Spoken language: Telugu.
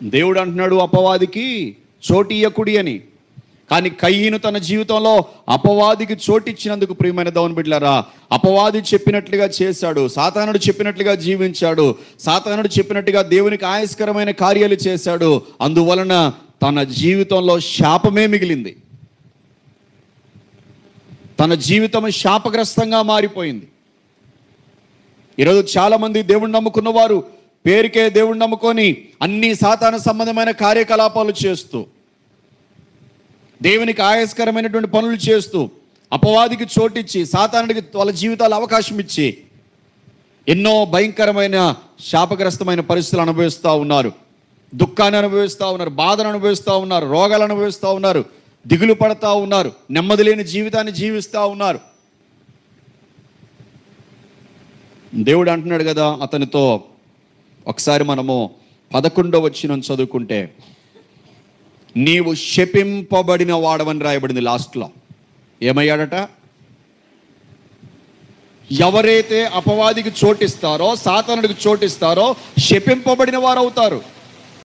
దేవుడు అంటున్నాడు అపవాదికి చోటు ఇయ్యకుడి అని. కానీ కయ్యను తన జీవితంలో అపవాదికి చోటిచ్చినందుకు, ప్రియమైన దేవుని బిడ్డలారా, అపవాది చెప్పినట్లుగా చేశాడు, సాతానుడు చెప్పినట్లుగా జీవించాడు, సాతానుడు చెప్పినట్టుగా దేవునికి ఆయస్కరమైన కార్యాలు చేశాడు. అందువలన తన జీవితంలో శాపమే మిగిలింది. తన జీవితం శాపగ్రస్తంగా మారిపోయింది. ఈరోజు చాలామంది దేవుణ్ణి నమ్ముకున్న వారు పేరుకే దేవుణ్ణి నమ్ముకొని అన్ని సాతాన సంబంధమైన కార్యకలాపాలు చేస్తూ, దేవునికి ఆయస్కరమైనటువంటి పనులు చేస్తూ, అపవాదికి చోటిచ్చి, సాతానుడికి వాళ్ళ జీవితాలు అవకాశం ఇచ్చి ఎన్నో భయంకరమైన శాపగ్రస్తమైన పరిస్థితులు అనుభవిస్తూ ఉన్నారు. దుఃఖాన్ని అనుభవిస్తూ ఉన్నారు, బాధను అనుభవిస్తూ ఉన్నారు, రోగాలు అనుభవిస్తూ ఉన్నారు, దిగులు పడతా ఉన్నారు, నెమ్మది లేని జీవితాన్ని జీవిస్తూ ఉన్నారు. దేవుడు అంటున్నాడు కదా అతనితో, ఒకసారి మనము 11వ వచనం చదువుకుంటే, నీవు శపింపబడిన వాడవని రాయబడింది. లాస్ట్లో ఏమయ్యాడట? ఎవరైతే అపవాదికి చోటిస్తారో, సాతానుడికి చోటిస్తారో శపింపబడిన వారు అవుతారు.